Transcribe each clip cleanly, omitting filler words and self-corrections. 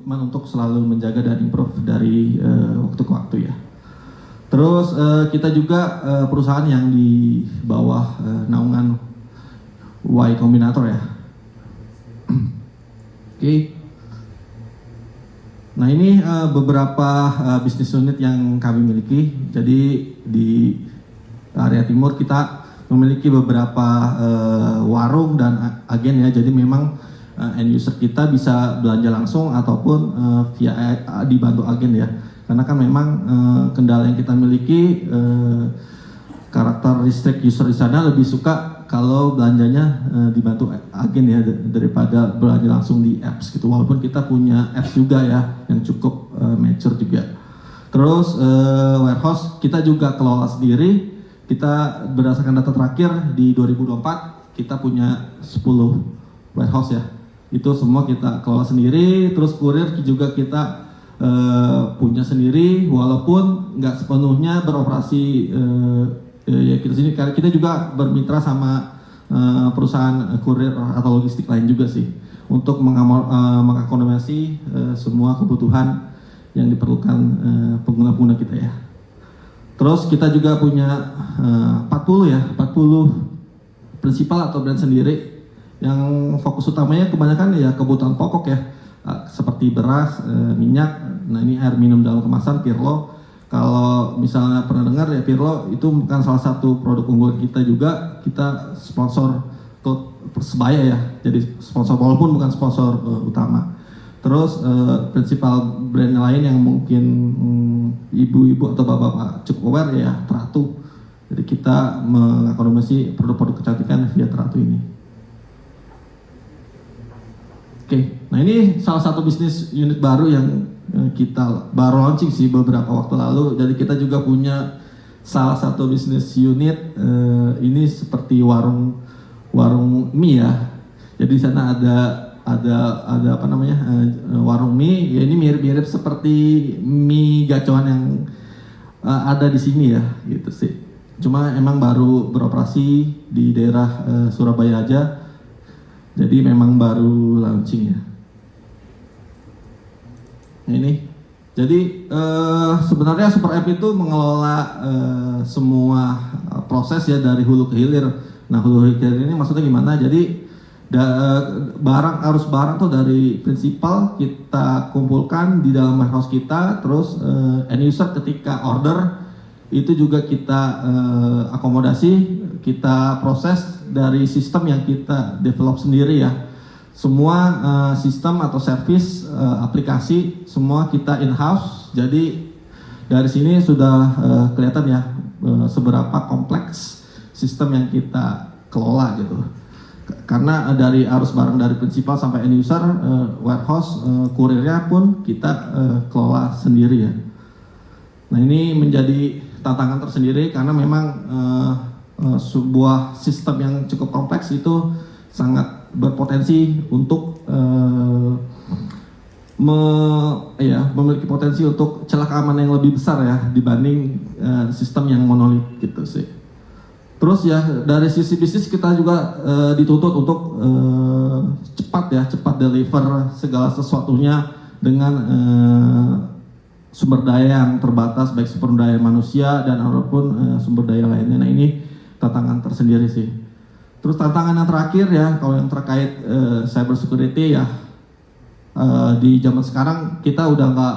berkomitmen untuk selalu menjaga dan improve dari waktu ke waktu ya. Terus kita juga perusahaan yang di bawah naungan Y Combinator ya. Oke. Nah ini beberapa bisnis unit yang kami miliki. Jadi di area timur kita memiliki beberapa warung dan agen ya. Jadi memang end user kita bisa belanja langsung ataupun via dibantu agen ya. Karena kan memang kendala yang kita miliki karakteristik user di sana lebih suka kalau belanjanya dibantu agen ya daripada belanja langsung di apps gitu. Walaupun kita punya apps juga ya yang cukup mature juga. Terus warehouse kita juga kelola sendiri. Kita berdasarkan data terakhir di 2024 kita punya 10 warehouse ya. Itu semua kita kelola sendiri. Terus kurir juga kita punya sendiri walaupun nggak sepenuhnya beroperasi ya kita sini. Kita juga bermitra sama perusahaan kurir atau logistik lain juga sih untuk mengakomodasi semua kebutuhan yang diperlukan pengguna-pengguna kita ya. Terus kita juga punya 40 prinsipal atau brand sendiri yang fokus utamanya kebanyakan ya kebutuhan pokok ya seperti beras, minyak. Nah ini air minum dalam kemasan Pirlo. Kalau misalnya pernah dengar ya Pirlo itu bukan salah satu produk unggulan kita juga. Kita sponsor Persebaya ya. Jadi sponsor walaupun bukan sponsor utama. Terus prinsipal brand lain yang mungkin ibu-ibu atau bapak-bapak cukup aware ya Teratu. Jadi kita mengakomodasi produk-produk kecantikan via Teratu ini. Oke, nah ini salah satu bisnis unit baru yang kita baru launching sih beberapa waktu lalu. Jadi kita juga punya salah satu bisnis unit ini seperti warung mie ya. Jadi di sana ada apa namanya warung mie. Ya ini mirip-mirip seperti mie gacoan yang ada di sini ya, gitu sih. Cuma emang baru beroperasi di daerah Surabaya aja. Jadi memang baru launching ya. Ini, jadi sebenarnya Super App itu mengelola semua proses ya dari hulu ke hilir. Nah hulu ke hilir ini maksudnya gimana? Jadi arus barang tuh dari prinsipal kita kumpulkan di dalam warehouse kita, terus end user ketika order itu juga kita akomodasi, kita proses dari sistem yang kita develop sendiri ya. Semua sistem atau service aplikasi semua kita in-house. Jadi dari sini sudah kelihatan ya seberapa kompleks sistem yang kita kelola gitu. Karena dari arus barang dari prinsipal sampai end user, warehouse, kurirnya pun kita kelola sendiri ya. Nah ini menjadi tantangan tersendiri karena memang sebuah sistem yang cukup kompleks itu sangat berpotensi untuk memiliki potensi untuk celah keamanan yang lebih besar ya dibanding sistem yang monolit gitu sih. Terus ya dari sisi bisnis kita juga dituntut untuk cepat deliver segala sesuatunya dengan sumber daya yang terbatas, baik sumber daya manusia dan ataupun sumber daya lainnya. Nah ini tantangan tersendiri sih. Terus tantangan yang terakhir ya, kalau yang terkait cyber security ya, di zaman sekarang kita udah nggak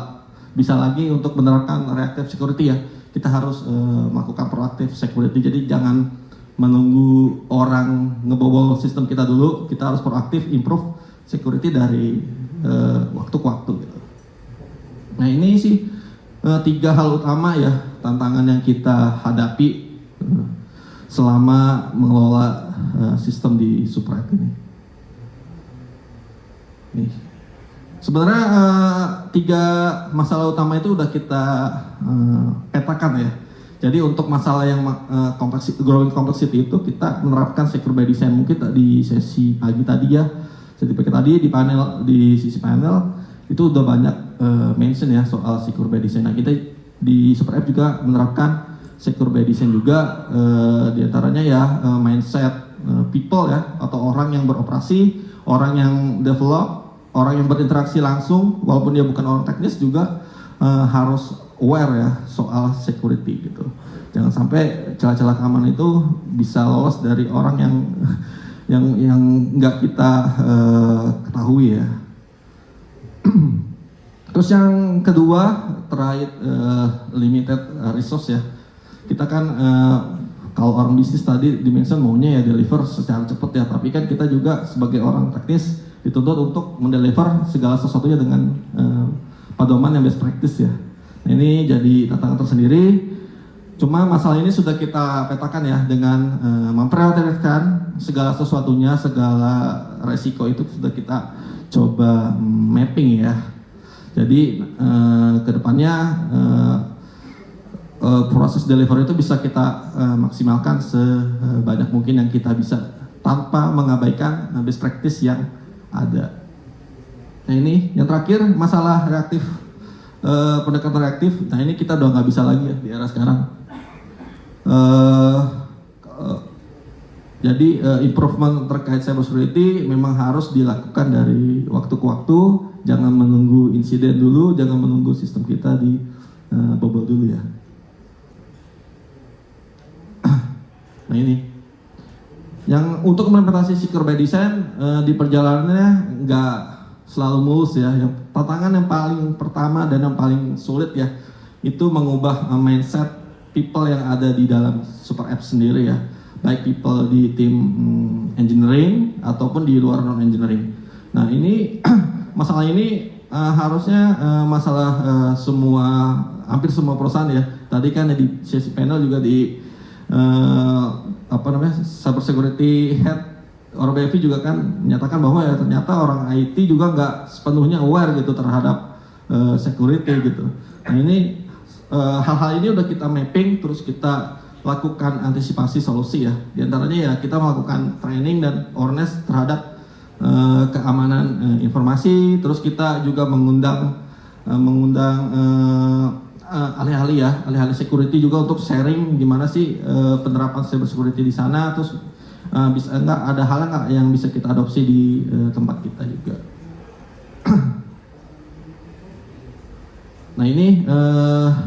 bisa lagi untuk menerapkan reactive security ya. Kita harus melakukan proactive security. Jadi jangan menunggu orang ngebobol sistem kita dulu, kita harus proaktif improve security dari waktu ke waktu gitu. Nah ini sih 3 hal utama ya tantangan yang kita hadapi selama mengelola sistem di Super App ini. Nih. Sebenarnya 3 masalah utama itu udah kita petakan ya. Jadi untuk masalah yang growing complexity itu kita menerapkan secure by design. Mungkin di sesi pagi tadi ya, di sisi panel itu udah banyak mention ya soal secure by design. Nah kita di Super App juga menerapkan secure by design juga, diantaranya ya mindset people ya, atau orang yang beroperasi, orang yang develop, orang yang berinteraksi langsung, walaupun dia bukan orang teknis juga harus aware ya soal security gitu. Jangan sampai celah-celah keamanan itu bisa lolos dari orang yang nggak kita ketahui ya. Terus yang kedua terkait limited resource ya. Kita kan kalau orang bisnis tadi dimention maunya ya deliver secara cepat ya, tapi kan kita juga sebagai orang teknis dituntut untuk mendeliver segala sesuatunya dengan pedoman yang best practice ya. Nah, ini jadi tantangan tersendiri. Cuma masalah ini sudah kita petakan ya dengan memprioritaskan segala sesuatunya, segala resiko itu sudah kita coba mapping ya. Jadi kedepannya proses delivery itu bisa kita maksimalkan sebanyak mungkin yang kita bisa tanpa mengabaikan best practice yang ada. Nah ini yang terakhir masalah reaktif, pendekatan reaktif. Nah ini kita udah nggak bisa lagi ya di era sekarang. Jadi improvement terkait cyber security memang harus dilakukan dari waktu ke waktu. Jangan menunggu insiden dulu, jangan menunggu sistem kita di bobol dulu ya. Nah ini, yang untuk implementasi secure by design di perjalanannya nggak selalu mulus ya. Yang tantangan yang paling pertama dan yang paling sulit ya, itu mengubah mindset people yang ada di dalam super app sendiri ya. Baik people di tim engineering ataupun di luar non engineering. Nah ini masalah ini harusnya masalah hampir semua perusahaan ya. Tadi kan di sesi panel juga di cyber security head orang BFI juga kan menyatakan bahwa ya ternyata orang IT juga nggak sepenuhnya aware gitu terhadap security gitu. Nah ini hal-hal ini udah kita mapping, terus kita lakukan antisipasi solusi ya. Di antaranya ya kita melakukan training dan awareness terhadap keamanan informasi, terus kita juga mengundang ahli-ahli ya, ahli-ahli security juga untuk sharing gimana sih penerapan cyber security di sana, terus bisa nggak ada hal nggak yang bisa kita adopsi di tempat kita juga. Nah ini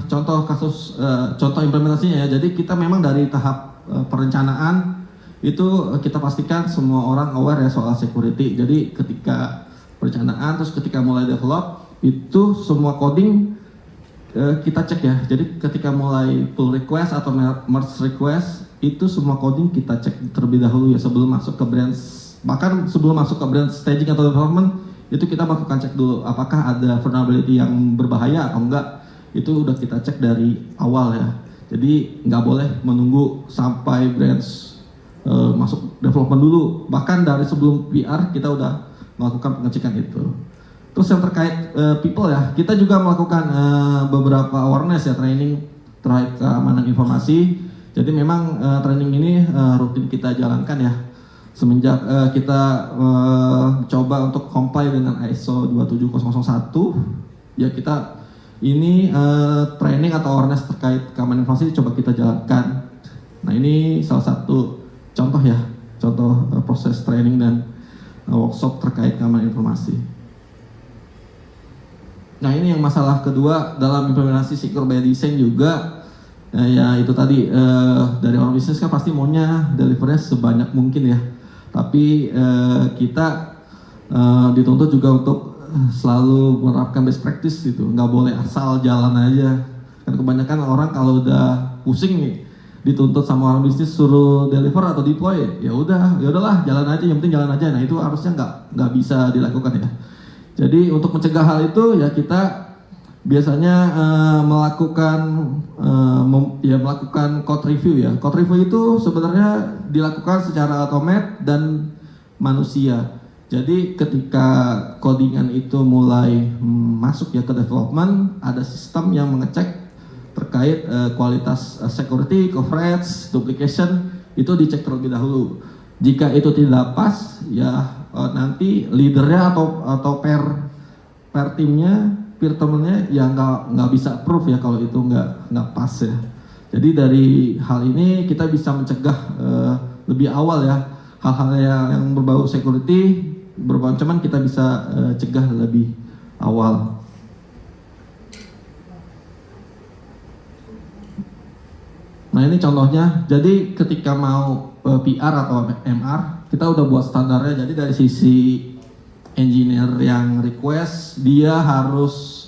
contoh kasus, contoh implementasinya ya. Jadi kita memang dari tahap perencanaan itu kita pastikan semua orang aware ya soal security. Jadi ketika perencanaan, terus ketika mulai develop itu semua coding kita cek ya. Jadi ketika mulai pull request atau merge request itu semua coding kita cek terlebih dahulu ya sebelum masuk ke branch. Bahkan sebelum masuk ke branch staging atau development itu kita melakukan cek dulu apakah ada vulnerability yang berbahaya atau enggak. Itu udah kita cek dari awal ya. Jadi nggak boleh menunggu sampai branch masuk development dulu. Bahkan dari sebelum PR kita udah melakukan pengecekan itu. Terus yang terkait people ya, kita juga melakukan beberapa awareness ya, training terkait keamanan informasi. Jadi memang training ini rutin kita jalankan ya. Semenjak kita coba untuk comply dengan ISO 27001, ya kita ini training atau awareness terkait keamanan informasi coba kita jalankan. Nah ini salah satu contoh ya, contoh proses training dan workshop terkait keamanan informasi. Nah ini yang masalah kedua dalam implementasi secure by design juga, ya itu tadi dari orang bisnis kan pasti maunya delivernya sebanyak mungkin ya. Tapi kita dituntut juga untuk selalu menerapkan best practice gitu, nggak boleh asal jalan aja. Kan kebanyakan orang kalau udah pusing nih dituntut sama orang bisnis suruh deliver atau deploy, ya udahlah jalan aja, yang penting jalan aja. Nah itu harusnya nggak bisa dilakukan ya. Jadi untuk mencegah hal itu ya kita biasanya melakukan code review ya. Code review itu sebenarnya dilakukan secara otomatis dan manusia. Jadi ketika codingan itu mulai masuk ya ke development, ada sistem yang mengecek terkait kualitas security, coverage, duplication, itu dicek terlebih dahulu. Jika itu tidak pas, ya nanti leadernya atau per timnya, peer temennya ya nggak bisa approve ya kalau itu nggak pas ya. Jadi dari hal ini kita bisa mencegah lebih awal ya hal-hal yang berbau security beberapa ancaman kita bisa cegah lebih awal. Nah ini contohnya, jadi ketika mau PR atau MR, kita udah buat standarnya. Jadi dari sisi engineer yang request, dia harus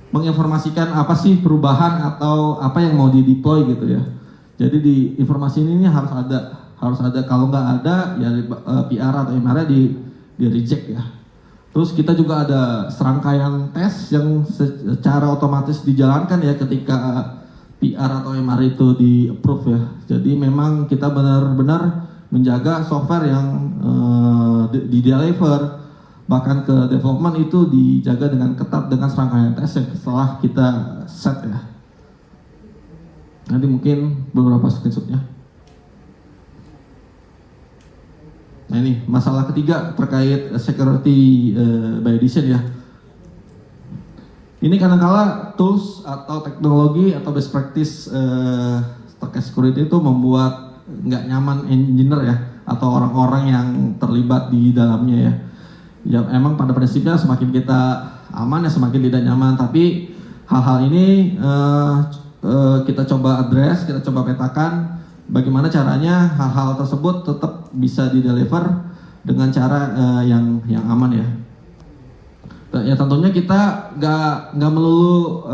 menginformasikan apa sih perubahan atau apa yang mau di deploy gitu ya. Jadi di informasi ini harus ada. Kalau nggak ada ya PR atau MR di reject ya. Terus kita juga ada serangkaian tes yang secara otomatis dijalankan ya ketika PR atau MR itu di approve ya. Jadi memang kita benar-benar menjaga software yang di deliver, bahkan ke development itu dijaga dengan ketat dengan serangkaian tes yang setelah kita set ya. Nanti mungkin beberapa screenshotnya. Nah ini masalah ketiga terkait security by design ya. Ini kadang-kala tools atau teknologi atau best practice terkait security itu membuat nggak nyaman engineer ya atau orang-orang yang terlibat di dalamnya ya. Ya emang pada prinsipnya semakin kita aman ya semakin tidak nyaman. Tapi hal-hal ini kita coba address, kita coba petakan bagaimana caranya hal-hal tersebut tetap bisa dideliver dengan cara yang aman ya. Ya tentunya kita nggak melulu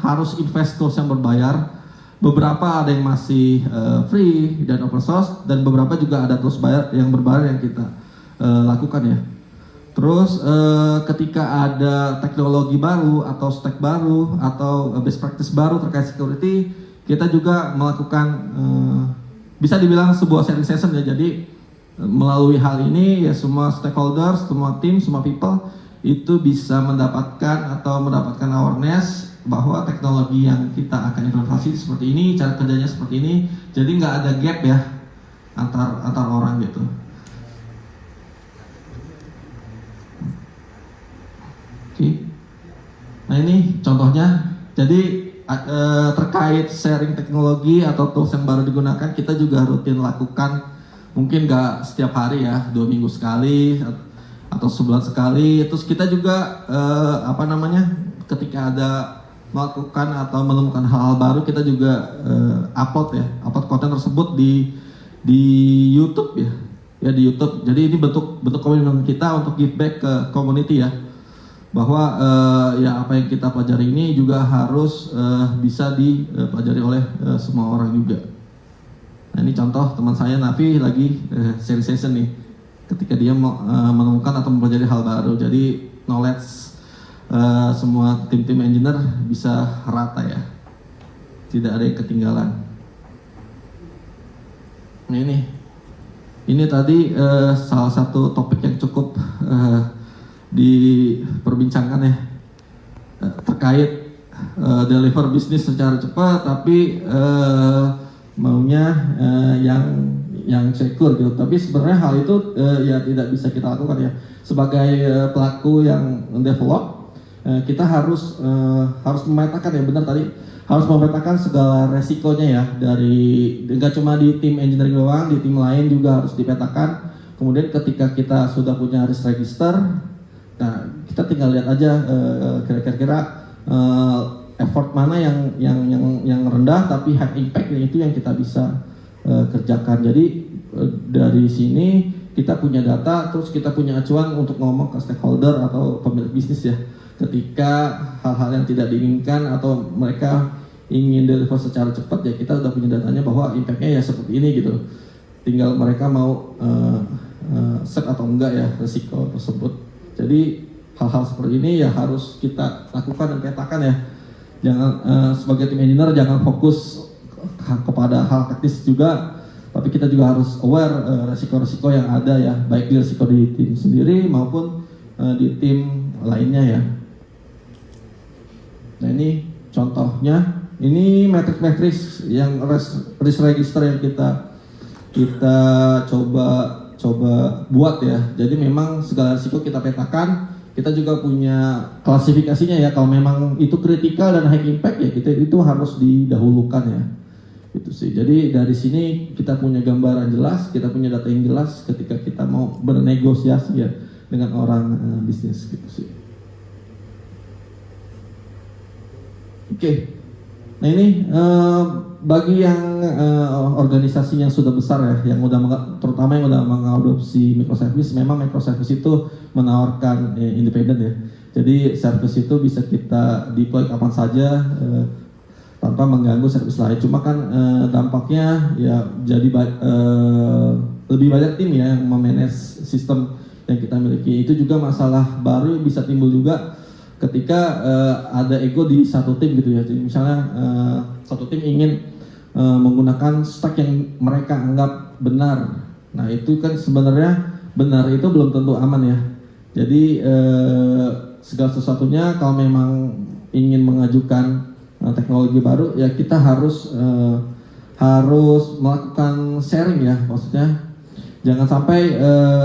harus invest tools yang berbayar. Beberapa ada yang masih free dan open source dan beberapa juga ada tools yang berbayar yang kita lakukan ya. Terus ketika ada teknologi baru atau stack baru atau best practice baru terkait security, kita juga melakukan bisa dibilang sebuah sharing session ya. Jadi melalui hal ini ya semua stakeholders, semua tim, semua people itu bisa mendapatkan awareness bahwa teknologi yang kita akan implementasi seperti ini, cara kerjanya seperti ini, jadi nggak ada gap ya antar orang gitu. Oke. Nah ini contohnya, jadi terkait sharing teknologi atau tools yang baru digunakan, kita juga rutin lakukan, mungkin nggak setiap hari ya, 2 minggu sekali atau sebulan sekali. Terus kita juga ketika ada melakukan atau menemukan hal-hal baru, kita juga upload konten tersebut di YouTube ya di YouTube. Jadi ini bentuk komitmen kita untuk give back ke community ya, bahwa ya apa yang kita pelajari ini juga harus bisa dipelajari oleh semua orang juga. Nah ini contoh teman saya Nafi lagi sharing session nih, ketika dia menemukan atau mempelajari hal baru. Jadi knowledge semua tim-tim engineer bisa rata ya, tidak ada yang ketinggalan. Nah ini tadi salah satu topik yang cukup diperbincangkan ya, terkait deliver bisnis secara cepat tapi maunya yang secure gitu. Tapi sebenarnya hal itu ya tidak bisa kita lakukan ya. Sebagai pelaku yang develop, kita harus memetakan ya, benar tadi, harus memetakan segala resikonya ya, dari nggak cuma di tim engineering doang, di tim lain juga harus dipetakan. Kemudian ketika kita sudah punya risk register, nah kita tinggal lihat aja kira-kira effort mana yang rendah tapi high impact, itu yang kita bisa kerjakan. Jadi dari sini kita punya data, terus kita punya acuan untuk ngomong ke stakeholder atau pemilik bisnis ya, ketika hal-hal yang tidak diinginkan atau mereka ingin deliver secara cepat ya, kita udah punya datanya bahwa impactnya ya seperti ini gitu. Tinggal mereka mau set atau enggak ya resiko tersebut. Jadi hal-hal seperti ini ya harus kita lakukan dan petakan ya. Jangan sebagai tim engineer jangan fokus kepada hal teknis juga, tapi kita juga harus aware resiko-resiko yang ada ya, baik di resiko di tim sendiri maupun di tim lainnya ya. Nah ini contohnya, ini matrix yang risk register yang kita coba buat ya. Jadi memang segala risiko kita petakan. Kita juga punya klasifikasinya ya, kalau memang itu kritikal dan high impact ya itu harus didahulukan ya. Itu sih. Jadi dari sini kita punya gambaran jelas, kita punya data yang jelas ketika kita mau bernegosiasi ya dengan orang bisnis gitu sih. Oke. Nah ini bagi yang organisasi yang sudah besar ya, yang terutama yang udah mengadopsi microservice, memang microservice itu menawarkan independen ya. Jadi service itu bisa kita deploy kapan saja tanpa mengganggu service lain. Cuma kan dampaknya ya jadi lebih banyak tim ya yang memanage sistem yang kita miliki. Itu juga masalah baru yang bisa timbul juga ketika ada ego di satu tim gitu ya. Jadi misalnya satu tim ingin menggunakan stack yang mereka anggap benar. Nah itu kan sebenarnya benar itu belum tentu aman ya. Jadi segala sesuatunya kalau memang ingin mengajukan teknologi baru ya kita harus melakukan sharing ya, maksudnya jangan sampai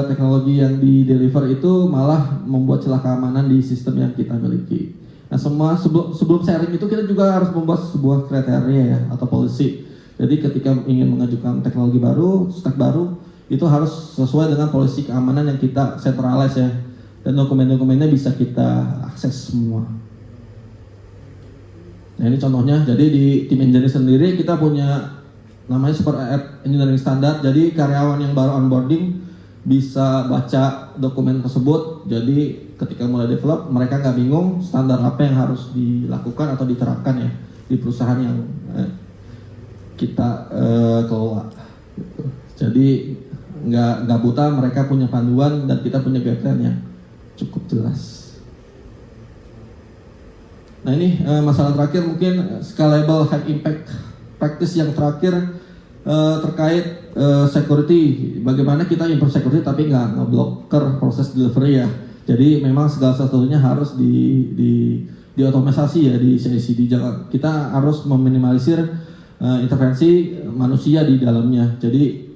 teknologi yang di deliver itu malah membuat celah keamanan di sistem yang kita miliki. Nah semua sebelum sharing itu kita juga harus membuat sebuah kriteria ya atau policy. Jadi ketika ingin mengajukan teknologi baru, stack baru itu harus sesuai dengan policy keamanan yang kita centralize ya, dan dokumen-dokumennya bisa kita akses semua. Nah ini contohnya, jadi di tim engineering sendiri kita punya namanya Super App Engineering Standard. Jadi karyawan yang baru onboarding bisa baca dokumen tersebut. Jadi ketika mulai develop mereka nggak bingung standar apa yang harus dilakukan atau diterapkan ya di perusahaan yang kita kelola. Jadi nggak buta, mereka punya panduan dan kita punya guideline yang cukup jelas. Nah ini masalah terakhir mungkin scalable high impact practice yang terakhir terkait security. Bagaimana kita improve security tapi nggak ngeblocker proses delivery ya. Jadi memang segala sesuatunya harus di otomatisasi ya di CI/CD. Kita harus meminimalisir intervensi manusia di dalamnya. Jadi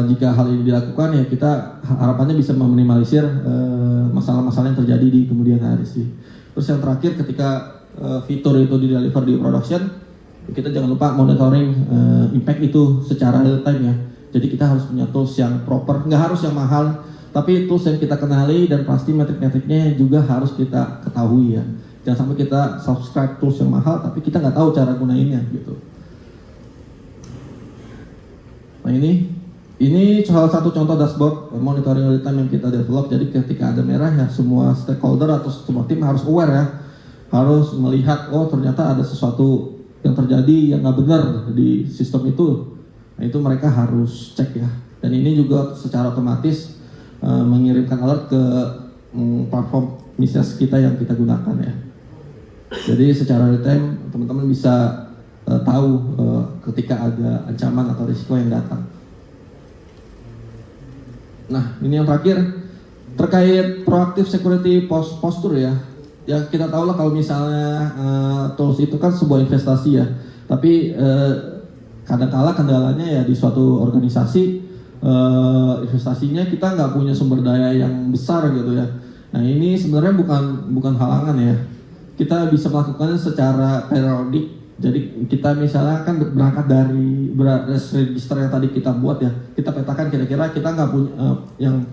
jika hal ini dilakukan ya kita harapannya bisa meminimalisir masalah-masalah yang terjadi di kemudian hari sih. Terus yang terakhir ketika fitur itu di-deliver di production, kita jangan lupa monitoring impact itu secara real time ya. Jadi kita harus punya tools yang proper, nggak harus yang mahal, tapi tools yang kita kenali dan pasti metrik-metriknya juga harus kita ketahui ya. Jangan sampai kita subscribe tools yang mahal, tapi kita nggak tahu cara gunainnya gitu. Nah ini salah satu contoh dashboard monitoring real time yang kita develop. Jadi ketika ada merah ya semua stakeholder atau semua tim harus aware ya, harus melihat oh ternyata ada sesuatu yang terjadi yang nggak benar di sistem itu. Nah itu mereka harus cek ya. Dan ini juga secara otomatis mengirimkan alert ke platform bisnis kita yang kita gunakan ya. Jadi secara real time teman-teman bisa tahu ketika ada ancaman atau risiko yang datang. Nah ini yang terakhir terkait proactive security posture ya. Ya kita tahu lah kalau misalnya tools itu kan sebuah investasi ya. Tapi kadang-kala kendalanya ya di suatu organisasi investasinya kita nggak punya sumber daya yang besar gitu ya. Nah ini sebenarnya bukan halangan ya. Kita bisa melakukannya secara periodik. Jadi kita misalnya kan berangkat dari register yang tadi kita buat ya, kita petakan kira-kira kita nggak punya yang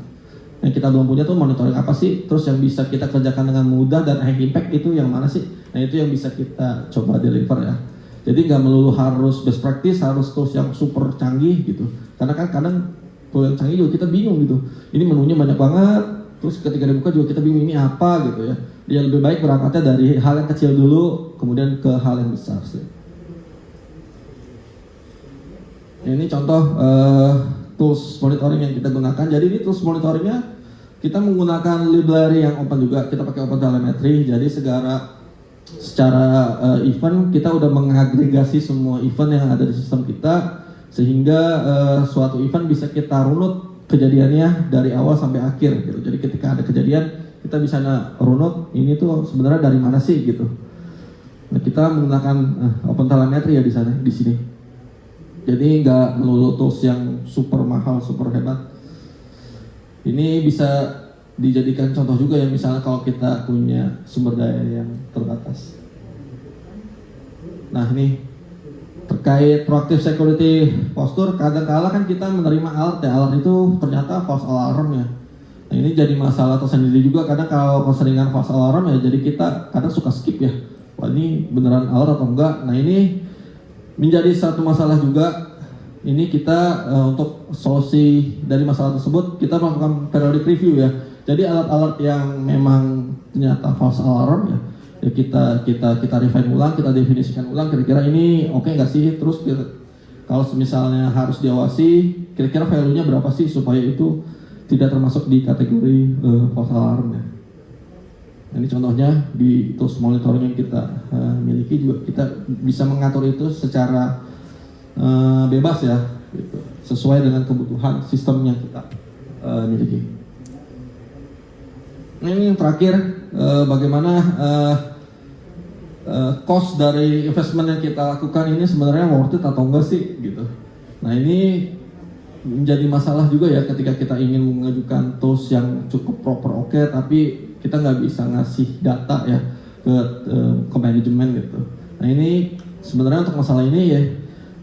kita belum punya tuh monitoring apa sih, terus yang bisa kita kerjakan dengan mudah dan high impact itu yang mana sih? Nah itu yang bisa kita coba deliver ya. Jadi nggak melulu harus best practice, harus tools yang super canggih gitu. Karena kan kadang tool yang canggih juga kita bingung gitu. Ini menunya banyak banget, terus ketika dibuka juga kita bingung ini apa gitu ya. Dia lebih baik berangkatnya dari hal yang kecil dulu, kemudian ke hal yang besar sih. Ini contoh tools monitoring yang kita gunakan. Jadi ini tools monitoringnya kita menggunakan library yang open juga. Kita pakai OpenTelemetry. Jadi secara event kita udah mengagregasi semua event yang ada di sistem kita, sehingga suatu event bisa kita runut kejadiannya dari awal sampai akhir gitu. Jadi ketika ada kejadian kita bisa runut ini tuh sebenarnya dari mana sih gitu. Nah, kita menggunakan OpenTelemetry ya di sini. Jadi nggak melulu tools yang super mahal, super hebat. Ini bisa dijadikan contoh juga ya, misalnya kalau kita punya sumber daya yang terbatas. Nah ini Terkait proactive security posture, kadang-kala kan kita menerima alert ya, alert itu ternyata false alarm ya. Nah ini jadi masalah tersendiri juga, karena kalau keseringan false alarm ya jadi kita kadang suka skip ya. Wah ini beneran alert atau enggak? Nah ini menjadi satu masalah juga. Ini kita untuk solusi dari masalah tersebut kita melakukan periodic review ya. Jadi alert-alert yang memang ternyata false alarm ya, ya kita refine ulang, kita definisikan ulang kira-kira ini oke nggak sih, terus kalau misalnya harus diawasi kira-kira value-nya berapa sih supaya itu tidak termasuk di kategori false alarm ya. Ini contohnya di tools monitoring yang kita miliki juga kita bisa mengatur itu secara bebas ya, gitu, sesuai dengan kebutuhan sistem yang kita miliki. Nah, ini yang terakhir, bagaimana cost dari investment yang kita lakukan ini sebenarnya worth it atau enggak sih gitu. Nah ini menjadi masalah juga ya ketika kita ingin mengajukan tools yang cukup proper oke, tapi kita nggak bisa ngasih data ya ke manajemen gitu. Nah ini sebenarnya untuk masalah ini ya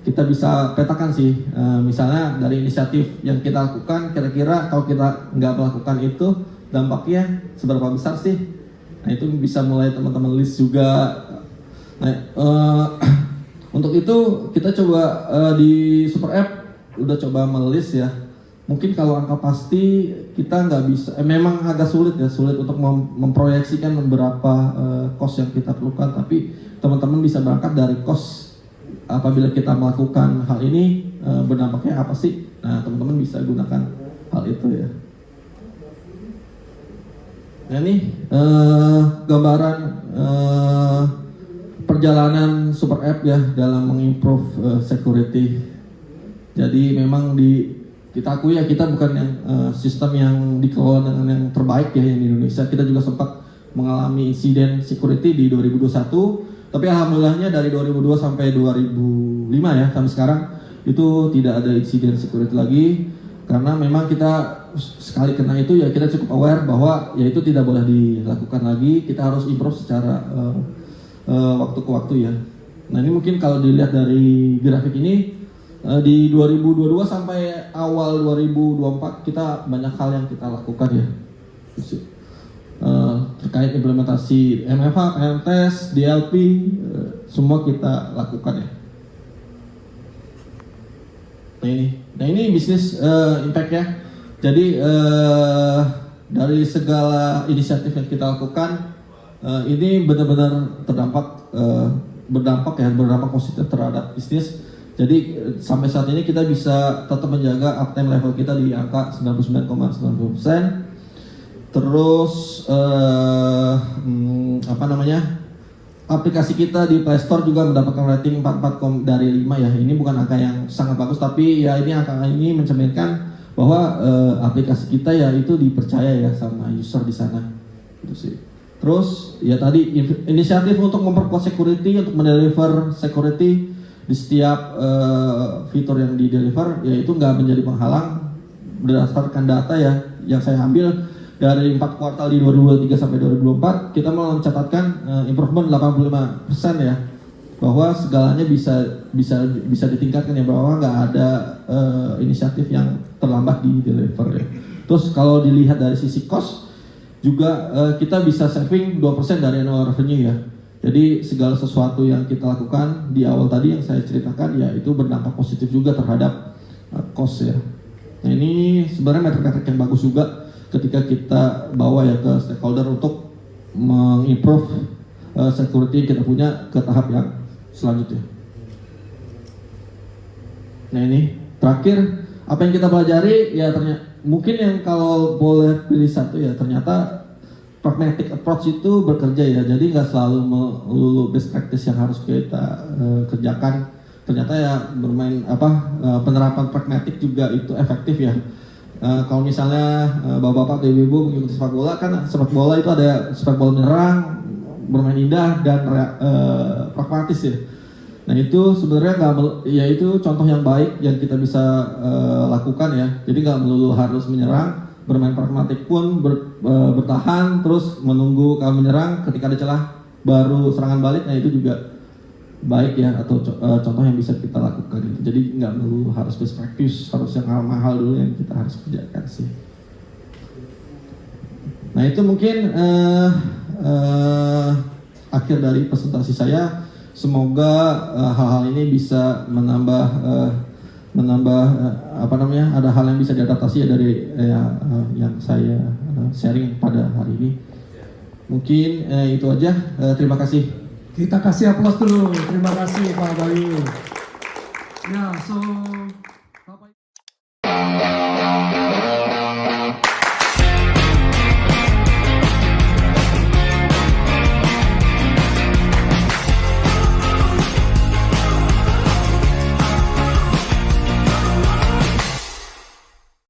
kita bisa petakan sih, misalnya dari inisiatif yang kita lakukan, kira-kira kalau kita nggak melakukan itu dampaknya seberapa besar sih? Nah itu bisa mulai teman-teman list juga. Nah untuk itu kita coba di Super App udah coba melis ya. Mungkin kalau angka pasti kita nggak bisa, memang agak sulit ya, sulit untuk memproyeksikan beberapa cost yang kita perlukan. Tapi teman-teman bisa berangkat dari cost apabila kita melakukan hal ini berdampaknya apa sih? Nah teman-teman bisa gunakan hal itu ya. Nah ini gambaran perjalanan Super App ya dalam mengimprove security. Jadi memang kita akui ya kita bukan yang sistem yang dikelola dengan yang terbaik ya yang di Indonesia. Kita juga sempat mengalami insiden security di 2021. Tapi alhamdulillahnya dari 2002 sampai 2005 ya sampai sekarang itu tidak ada insiden security lagi, karena memang kita sekali kena itu ya kita cukup aware bahwa ya itu tidak boleh dilakukan lagi, kita harus improve secara waktu ke waktu ya. Nah ini mungkin kalau dilihat dari grafik ini di 2022 sampai awal 2024 kita banyak hal yang kita lakukan ya. Terkait implementasi MFA, PMTest, DLP, semua kita lakukan ya. Nah ini bisnis impact ya. Jadi dari segala inisiatif yang kita lakukan, ini benar-benar berdampak positif terhadap bisnis. Jadi sampai saat ini kita bisa tetap menjaga uptime level kita di angka 99,90%. Terus aplikasi kita di Play Store juga mendapatkan rating 44 dari 5 ya. Ini bukan angka yang sangat bagus, tapi ya ini angka ini mencerminkan bahwa aplikasi kita ya itu dipercaya ya sama user di sana. Gitu sih. Terus ya tadi inisiatif untuk memperkuat security, untuk mendeliver security di setiap fitur yang di deliver, ya itu nggak menjadi penghalang. Berdasarkan data ya yang saya ambil dari 4 kuartal di 2023 sampai 2024, kita mencatatkan improvement 85% ya, bahwa segalanya bisa ditingkatkan ya, bahwa nggak ada inisiatif yang terlambat di deliver ya. Terus kalau dilihat dari sisi cost juga kita bisa saving 2% dari annual revenue ya. Jadi segala sesuatu yang kita lakukan di awal tadi yang saya ceritakan ya itu berdampak positif juga terhadap cost ya. Nah ini sebenarnya metrik-metrik yang bagus juga ketika kita bawa ya ke stakeholder untuk mengimprove security yang kita punya ke tahap yang selanjutnya. Nah ini terakhir apa yang kita pelajari ya, ternyata mungkin yang kalau boleh pilih satu ya, ternyata pragmatic approach itu bekerja ya. Jadi nggak selalu melulu best practice yang harus kita kerjakan. Ternyata ya penerapan pragmatic juga itu efektif ya. Kalau misalnya bapak-bapak atau ibu-ibu mengikuti sepak bola, kan sepak bola itu ada sepak bola menyerang, bermain indah, dan pragmatis ya. Nah itu sebenarnya ya itu contoh yang baik yang kita bisa lakukan ya. Jadi nggak melulu harus menyerang, bermain pragmatik pun bertahan terus menunggu kalau menyerang, ketika ada celah baru serangan balik. Nah itu juga baik ya, atau contoh yang bisa kita lakukan gitu. Jadi nggak perlu harus best practice, harus yang mahal dulu yang kita harus kerjakan sih. Nah itu mungkin akhir dari presentasi saya. Semoga hal-hal ini bisa menambah ada hal yang bisa diadaptasi ya dari yang saya sharing pada hari ini. Mungkin itu aja. Terima kasih. Kita kasih aplaus dulu. Terima kasih Pak Bayu. Ya, so